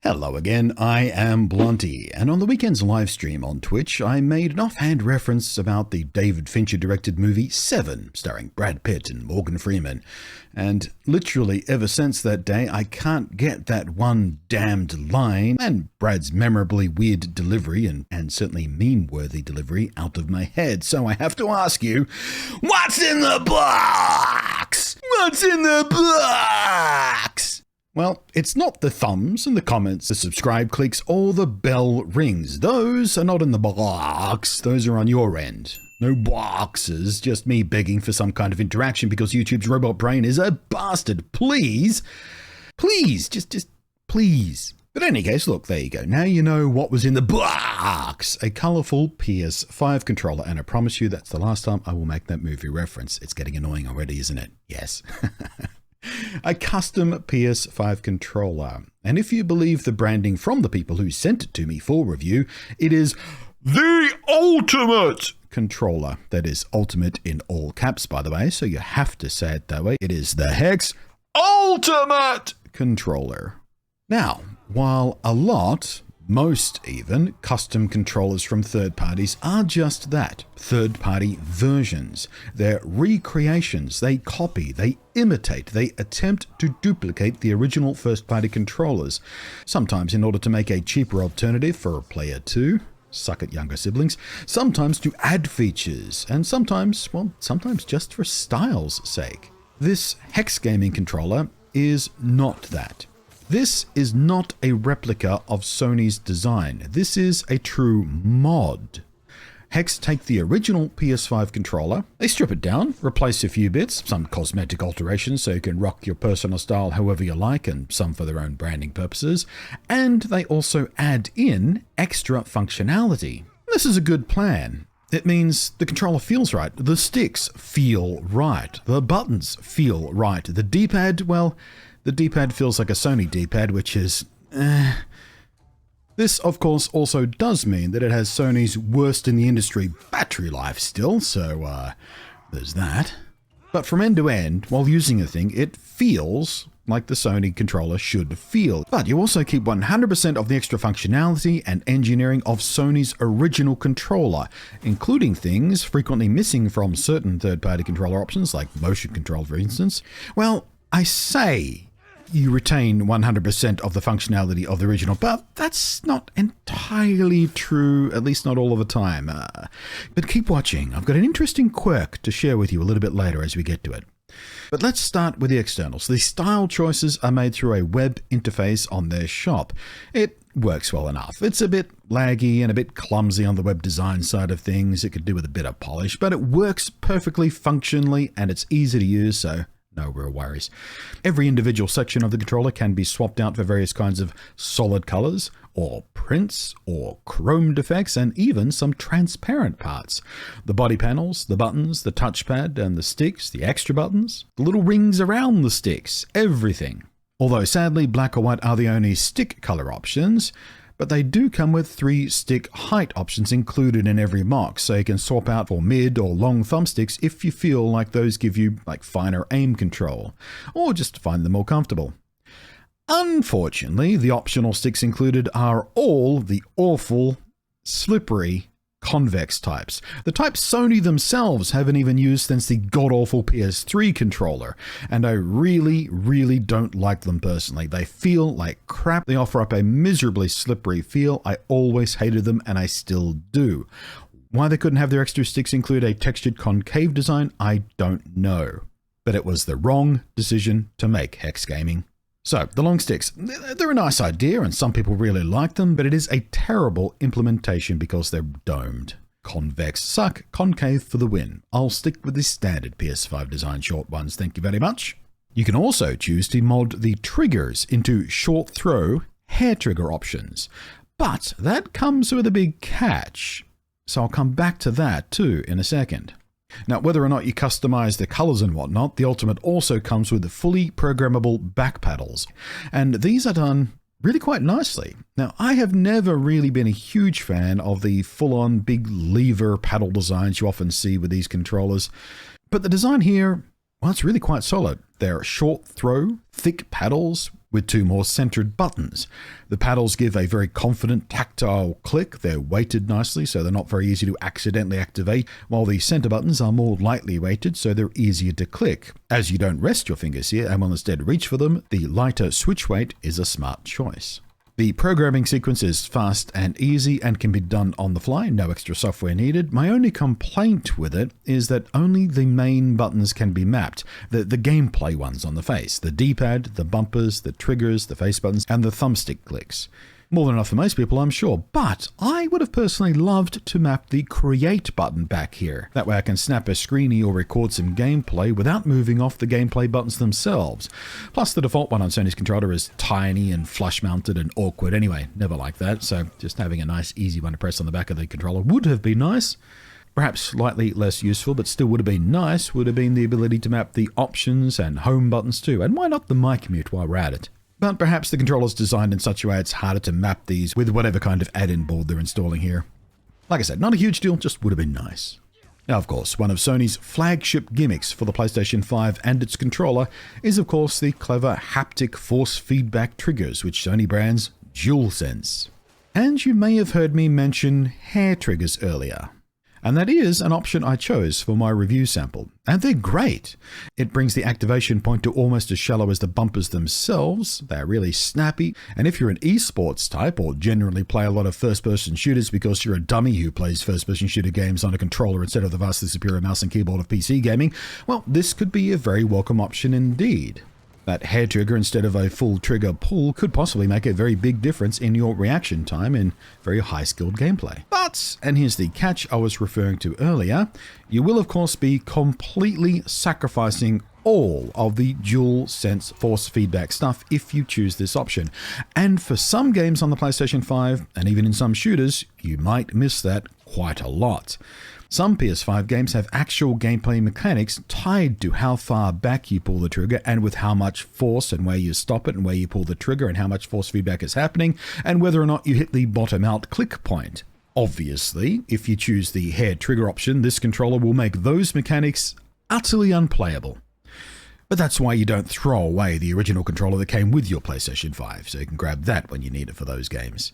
Hello again, I am Blunty, and on the weekend's livestream on Twitch, I made an offhand reference about the David Fincher-directed movie Seven, starring Brad Pitt and Morgan Freeman. And literally ever since that day, I can't get that one damned line and Brad's memorably weird delivery and certainly meme-worthy delivery out of my head. So I have to ask you, what's in the box? What's in the box? Well, it's not the thumbs and the comments, the subscribe clicks, or the bell rings. Those are not in the box. Those are on your end. No boxes, just me begging for some kind of interaction because YouTube's robot brain is a bastard. Please, just please. But in any case, look, there you go. Now you know what was in the box. A colourful PS5 controller, and I promise you that's the last time I will make that movie reference. It's getting annoying already, isn't it? Yes. A custom PS5 controller. And if you believe the branding from the people who sent it to me for review, it is the ultimate controller. That is ultimate in all caps, by the way, so you have to say it that way. It is the Hex Ultimate Controller. Now, while a lot, most even, custom controllers from third parties are just that, third-party versions. They're recreations, they copy, they imitate, they attempt to duplicate the original first-party controllers, sometimes in order to make a cheaper alternative for player 2, suck at younger siblings, sometimes to add features, and sometimes just for style's sake. This HexGaming controller is not that. This is not a replica of Sony's design. This is a true mod. Hex take the original PS5 controller, they strip it down, replace a few bits, some cosmetic alterations so you can rock your personal style however you like and some for their own branding purposes, and they also add in extra functionality. This is a good plan. It means the controller feels right, the sticks feel right, the buttons feel right, the D-pad, well, the D-pad feels like a Sony D-pad, which is This, of course, also does mean that it has Sony's worst in the industry battery life still, so there's that. But from end to end, while using the thing, it feels like the Sony controller should feel. But you also keep 100% of the extra functionality and engineering of Sony's original controller, including things frequently missing from certain third-party controller options, like motion control, for instance. Well, I say you retain 100% of the functionality of the original, but that's not entirely true, at least not all of the time. But keep watching. I've got an interesting quirk to share with you a little bit later as we get to it. But let's start with the externals. The style choices are made through a web interface on their shop. It works well enough. It's a bit laggy and a bit clumsy on the web design side of things. It could do with a bit of polish, but it works perfectly functionally and it's easy to use, so no real worries. Every individual section of the controller can be swapped out for various kinds of solid colors, or prints, or chromed effects, and even some transparent parts. The body panels, the buttons, the touchpad, and the sticks, the extra buttons, the little rings around the sticks, everything. Although sadly, black or white are the only stick color options, but they do come with 3 stick height options included in every box, so you can swap out for mid or long thumbsticks if you feel like those give you finer aim control, or just find them more comfortable. Unfortunately, the optional sticks included are all the awful, slippery, convex types. The types Sony themselves haven't even used since the god-awful PS3 controller, and I really don't like them personally. They feel like crap. They offer up a miserably slippery feel. I always hated them, and I still do. Why they couldn't have their extra sticks include a textured concave design, I don't know. But it was the wrong decision to make, HexGaming. So, the long sticks, they're a nice idea and some people really like them, but it is a terrible implementation because they're domed. Convex suck, concave for the win. I'll stick with the standard PS5 design short ones, thank you very much. You can also choose to mod the triggers into short throw hair trigger options, but that comes with a big catch. So I'll come back to that too in a second. Now, whether or not you customize the colors and whatnot, the Ultimate also comes with fully programmable back paddles, and these are done really quite nicely. Now, I have never really been a huge fan of the full-on big lever paddle designs you often see with these controllers, but the design here, well, it's really quite solid. They're short throw, thick paddles with 2 more centered buttons. The paddles give a very confident tactile click. They're weighted nicely, so they're not very easy to accidentally activate, while the center buttons are more lightly weighted, so they're easier to click. As you don't rest your fingers here and will instead reach for them, the lighter switch weight is a smart choice. The programming sequence is fast and easy and can be done on the fly, no extra software needed. My only complaint with it is that only the main buttons can be mapped, the gameplay ones on the face, the D-pad, the bumpers, the triggers, the face buttons, and the thumbstick clicks. More than enough for most people, I'm sure, but I would have personally loved to map the create button back here. That way I can snap a screenie or record some gameplay without moving off the gameplay buttons themselves. Plus the default one on Sony's controller is tiny and flush mounted and awkward anyway, never like that, so just having a nice easy one to press on the back of the controller would have been nice. Perhaps slightly less useful, but still would have been nice, would have been the ability to map the options and home buttons too, and why not the mic mute while we're at it. But perhaps the controller's designed in such a way it's harder to map these with whatever kind of add-in board they're installing here. Like I said, not a huge deal, just would have been nice. Now, of course, one of Sony's flagship gimmicks for the PlayStation 5 and its controller is, of course, the clever haptic force feedback triggers, which Sony brands DualSense. And you may have heard me mention hair triggers earlier. And that is an option I chose for my review sample. And they're great. It brings the activation point to almost as shallow as the bumpers themselves. They're really snappy. And if you're an esports type or generally play a lot of first-person shooters because you're a dummy who plays first-person shooter games on a controller instead of the vastly superior mouse and keyboard of PC gaming, well, this could be a very welcome option indeed. That hair trigger instead of a full trigger pull could possibly make a very big difference in your reaction time in very high-skilled gameplay. But, and here's the catch I was referring to earlier, you will of course be completely sacrificing all of the DualSense force feedback stuff if you choose this option. And for some games on the PlayStation 5, and even in some shooters, you might miss that quite a lot. Some PS5 games have actual gameplay mechanics tied to how far back you pull the trigger and with how much force and where you stop it and where you pull the trigger and how much force feedback is happening and whether or not you hit the bottom out click point. Obviously, if you choose the hair trigger option, this controller will make those mechanics utterly unplayable. But that's why you don't throw away the original controller that came with your PlayStation 5, so you can grab that when you need it for those games.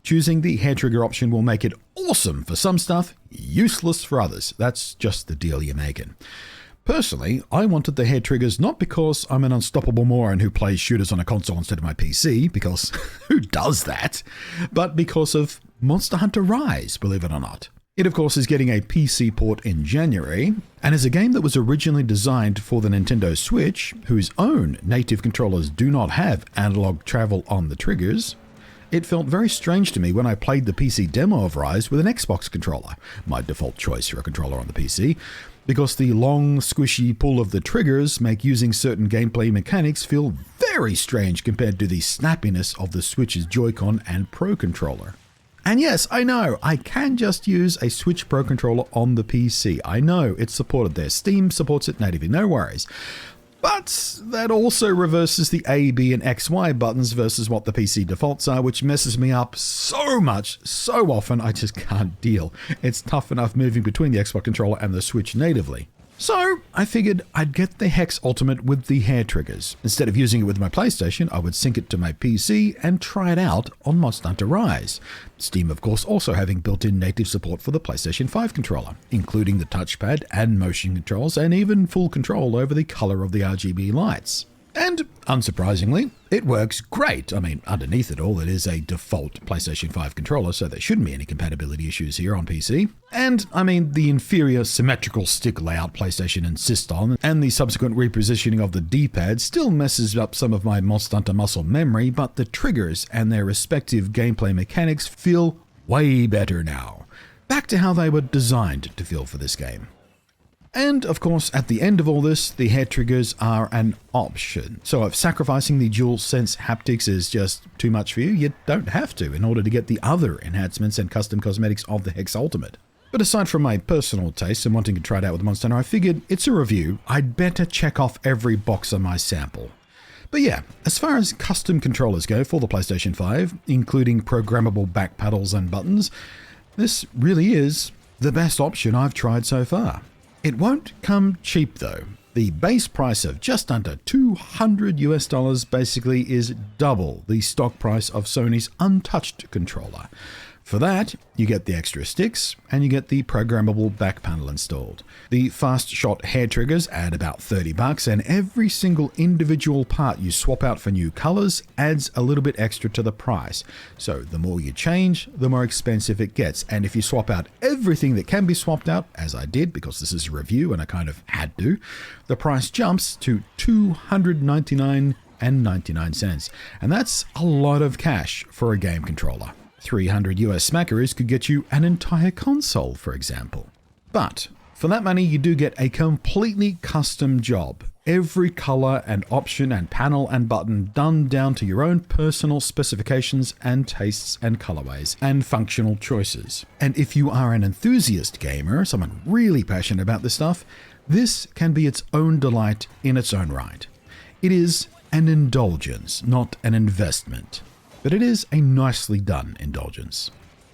Choosing the hair trigger option will make it awesome for some stuff, useless for others. That's just the deal you're making. Personally, I wanted the hair triggers not because I'm an unstoppable moron who plays shooters on a console instead of my PC, because who does that? But because of Monster Hunter Rise, believe it or not. It, of course, is getting a PC port in January, and is a game that was originally designed for the Nintendo Switch, whose own native controllers do not have analog travel on the triggers. It felt very strange to me when I played the PC demo of Rise with an Xbox controller, my default choice for a controller on the PC, because the long, squishy pull of the triggers make using certain gameplay mechanics feel very strange compared to the snappiness of the Switch's Joy-Con and Pro controller. And yes, I know, I can just use a Switch Pro controller on the PC. I know, it's supported there. Steam supports it natively, no worries. But that also reverses the A, B, and X, Y buttons versus what the PC defaults are, which messes me up so much, so often, I just can't deal. It's tough enough moving between the Xbox controller and the Switch natively. So I figured I'd get the Hex Ultimate with the hair triggers. Instead of using it with my PlayStation, I would sync it to my PC and try it out on Monster Hunter Rise. Steam, of course, also having built-in native support for the PlayStation 5 controller, including the touchpad and motion controls, and even full control over the color of the RGB lights. And, unsurprisingly, it works great. I mean, underneath it all, it is a default PlayStation 5 controller, so there shouldn't be any compatibility issues here on PC. And, I mean, the inferior symmetrical stick layout PlayStation insists on, and the subsequent repositioning of the D-pad still messes up some of my Monster Hunter muscle memory, but the triggers and their respective gameplay mechanics feel way better now. Back to how they were designed to feel for this game. And, of course, at the end of all this, the hair triggers are an option. So if sacrificing the DualSense haptics is just too much for you, you don't have to in order to get the other enhancements and custom cosmetics of the Hex Ultimate. But aside from my personal taste and wanting to try it out with Monster Hunter, I figured it's a review, I'd better check off every box on my sample. But yeah, as far as custom controllers go for the PlayStation 5, including programmable back paddles and buttons, this really is the best option I've tried so far. It won't come cheap though. The base price of just under $200 basically is double the stock price of Sony's untouched controller. For that, you get the extra sticks and you get the programmable back panel installed. The fast shot hair triggers add about $30, and every single individual part you swap out for new colors adds a little bit extra to the price. So the more you change, the more expensive it gets. And if you swap out everything that can be swapped out, as I did because this is a review and I kind of had to, the price jumps to $299.99. And that's a lot of cash for a game controller. 300 US smackaroos could get you an entire console, for example. But for that money, you do get a completely custom job. Every color and option and panel and button done down to your own personal specifications and tastes and colorways and functional choices. And if you are an enthusiast gamer, someone really passionate about this stuff, this can be its own delight in its own right. It is an indulgence, not an investment. But it is a nicely done indulgence.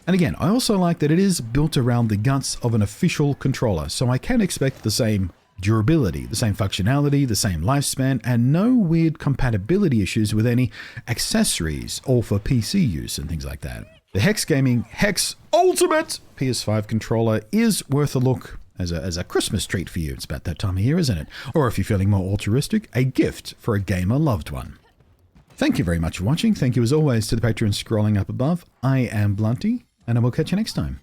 And again, I also like that it is built around the guts of an official controller, so I can expect the same durability, the same functionality, the same lifespan, and no weird compatibility issues with any accessories or for PC use and things like that. The HexGaming Hex Ultimate PS5 controller is worth a look as a Christmas treat for you. It's about that time of year, isn't it? Or if you're feeling more altruistic, a gift for a gamer loved one. Thank you very much for watching. Thank you as always to the patrons scrolling up above. I am Blunty, and I will catch you next time.